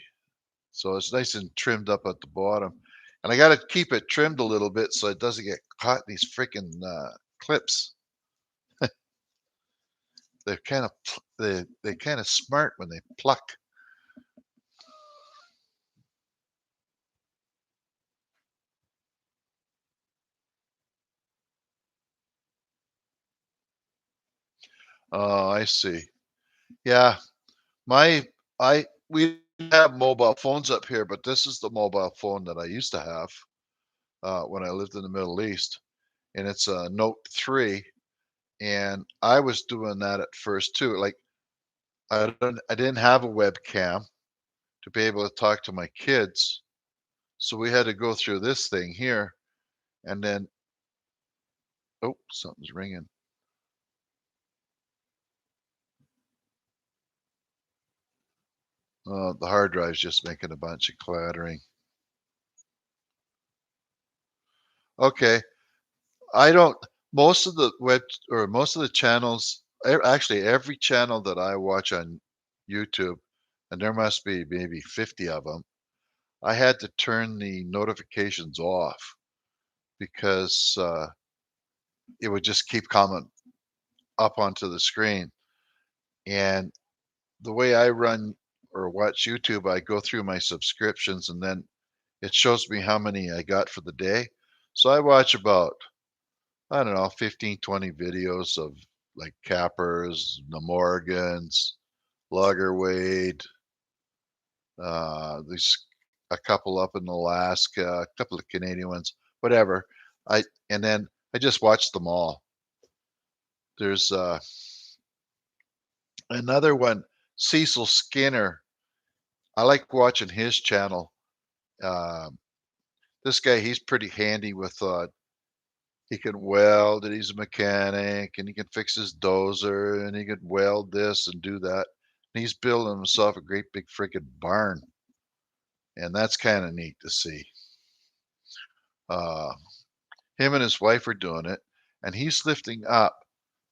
So it's nice and trimmed up at the bottom. And I got to keep it trimmed a little bit so it doesn't get caught in these freaking clips. They're kind of they kind of smart when they pluck. Oh, I see. Yeah, my I we have mobile phones up here, but this is the mobile phone that I used to have when I lived in the Middle East, and it's a Note 3. And I was doing that at first too. Like I didn't have a webcam to be able to talk to my kids, so we had to go through this thing here, and then oh, something's ringing. The hard drive's just making a bunch of clattering. Okay, I don't. Most of the most of the channels, actually every channel that I watch on YouTube, and there must be maybe 50 of them, I had to turn the notifications off because it would just keep coming up onto the screen. And the way I run or watch YouTube, I go through my subscriptions and then it shows me how many I got for the day. So I watch about, I don't know, 15, 20 videos of like cappers, the Morgans, Loggerwade, there's a couple up in Alaska, a couple of Canadian ones, whatever. And then I just watch them all. There's another one, Cecil Skinner. I like watching his channel. Um, this guy, he's pretty handy with he can weld and he's a mechanic and he can fix his dozer and he can weld this and do that. And he's building himself a great big freaking barn. And that's kind of neat to see. Uh, him and his wife are doing it, and he's lifting up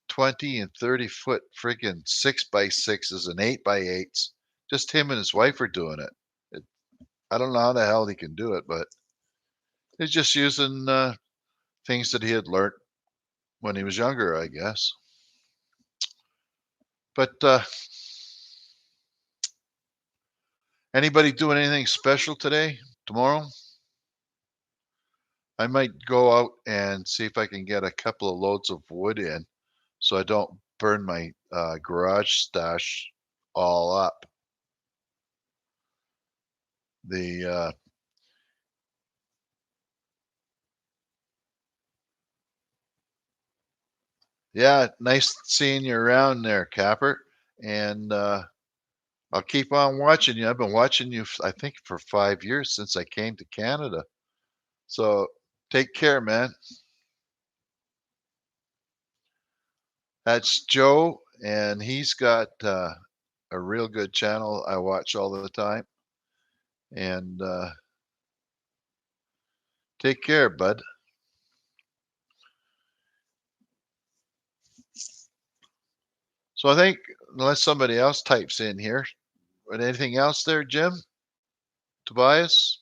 20 and 30 foot freaking 6x6s and 8x8s Just him and his wife are doing it. it I don't know how the hell he can do it, but he's just using things that he had learned when he was younger, I guess. But anybody doing anything special today, tomorrow? I might go out and see if I can get a couple of loads of wood in so I don't burn my garage stash all up. The Yeah, nice seeing you around there, Capper. And I'll keep on watching you. I've been watching you, I think, for 5 years since I came to Canada. So take care, man. That's Joe, and he's got a real good channel I watch all the time. And take care, bud. So I think unless somebody else types in here, but anything else there, Jim? Tobias?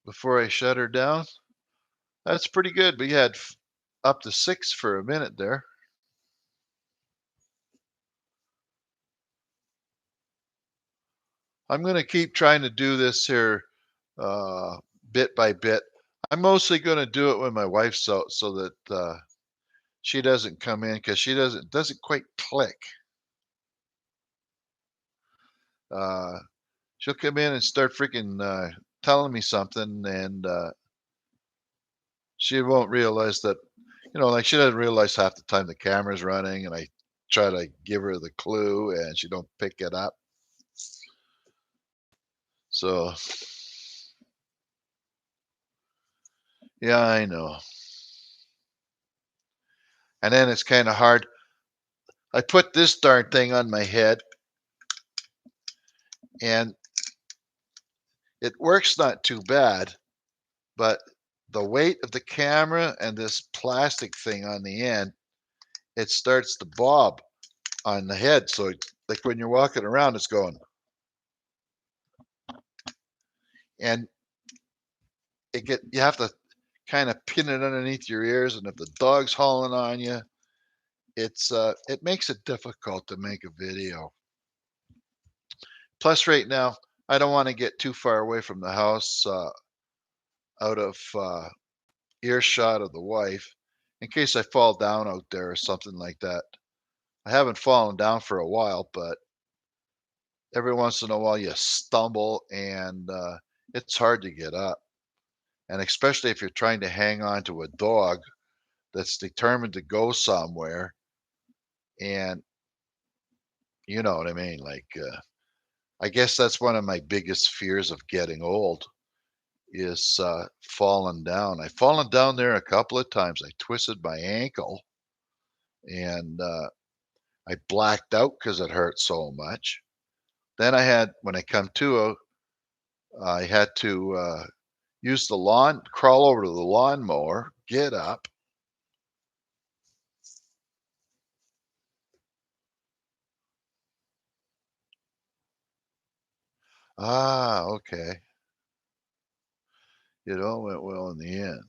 Before I shut her down? That's pretty good. We had up to 6 for a minute there. I'm going to keep trying to do this here uh, bit by bit. I'm mostly going to do it when my wife's out so that she doesn't come in because she doesn't quite click. Uh, she'll come in and start freaking telling me something, and she won't realize that, like she doesn't realize half the time the camera's running, and I try to give her the clue, and she don't pick it up. So, yeah, I know. And then it's kind of hard. I put this darn thing on my head, and it works not too bad, but the weight of the camera and this plastic thing on the end, it starts to bob on the head. So like when you're walking around, it's going, and you have to kind of pin it underneath your ears, and if the dog's hauling on you, it makes it difficult to make a video. Plus, right now, I don't want to get too far away from the house, out of earshot of the wife, in case I fall down out there or something like that. I haven't fallen down for a while, but every once in a while you stumble, and it's hard to get up. And especially if you're trying to hang on to a dog that's determined to go somewhere, and you know what I mean. Like, I guess that's one of my biggest fears of getting old is falling down. I've fallen down there a couple of times. I twisted my ankle, and I blacked out because it hurt so much. Then when I come to, I had to use the crawl over to the lawnmower, get up. Ah, okay. It all went well in the end.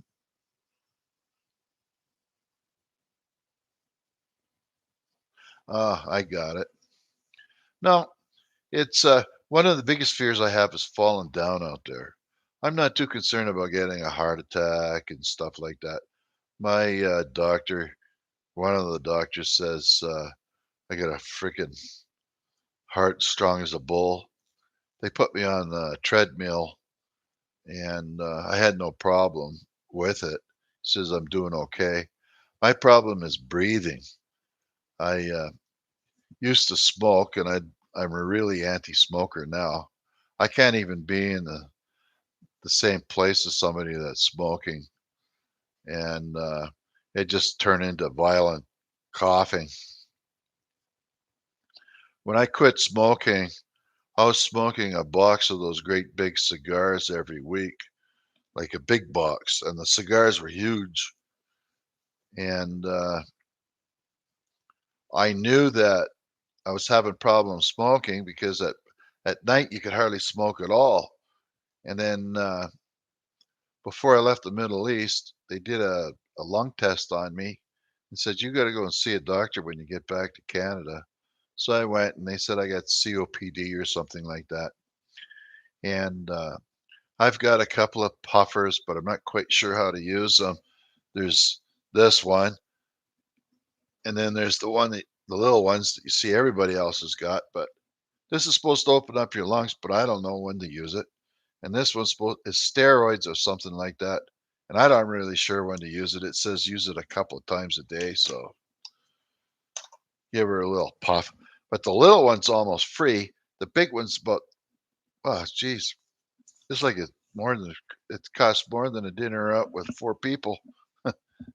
Ah, I got it. No, it's one of the biggest fears I have is falling down out there. I'm not too concerned about getting a heart attack and stuff like that. My one of the doctors says I got a freaking heart strong as a bull. They put me on the treadmill, and I had no problem with it. He says I'm doing okay. My problem is breathing. I used to smoke, and I'm a really anti-smoker now. I can't even be in the same place as somebody that's smoking, and it just turned into violent coughing. When I quit smoking, I was smoking a box of those great big cigars every week, like a big box, and the cigars were huge. And I knew that I was having problems smoking because at night you could hardly smoke at all. And then before I left the Middle East, they did a lung test on me and said, you got to go and see a doctor when you get back to Canada. So I went and they said I got COPD or something like that. And I've got a couple of puffers, but I'm not quite sure how to use them. There's this one, and then there's the little ones that you see everybody else has got. But this is supposed to open up your lungs, but I don't know when to use it. And this one's supposed is steroids or something like that. And I'm not really sure when to use it. It says use it a couple of times a day, so give her a little puff. But the little one's almost free. The big one's about, oh geez, it's like it costs more than a dinner out with 4 people.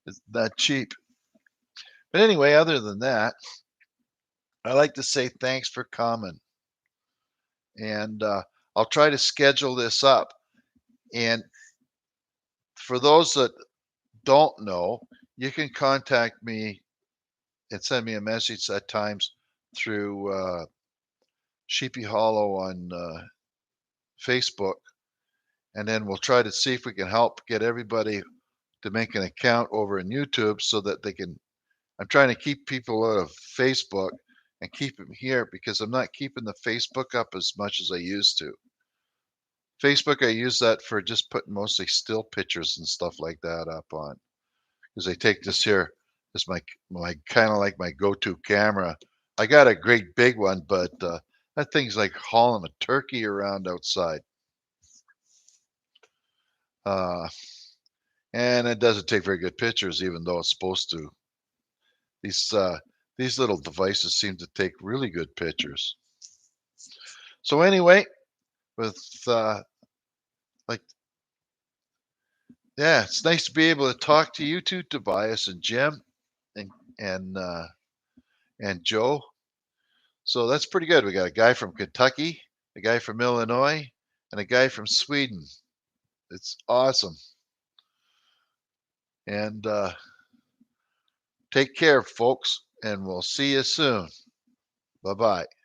It's not cheap. But anyway, other than that, I like to say thanks for coming. And I'll try to schedule this up. And for those that don't know, you can contact me and send me a message at times through Sheepy Hollow on Facebook. And then we'll try to see if we can help get everybody to make an account over in YouTube so that they can. I'm trying to keep people out of Facebook and keep them here because I'm not keeping the Facebook up as much as I used to. Facebook, I use that for just putting mostly still pictures and stuff like that up on because I take this here as my kind of like my go-to camera. I got a great big one, but that thing's like hauling a turkey around outside. Uh, and it doesn't take very good pictures, even though it's supposed to. These uh, these little devices seem to take really good pictures. So anyway, with like yeah, it's nice to be able to talk to you two, Tobias and Jim and and uh, and Joe. So that's pretty good. We got a guy from Kentucky, a guy from Illinois, and a guy from Sweden. It's awesome. And take care, folks, and we'll see you soon. Bye bye.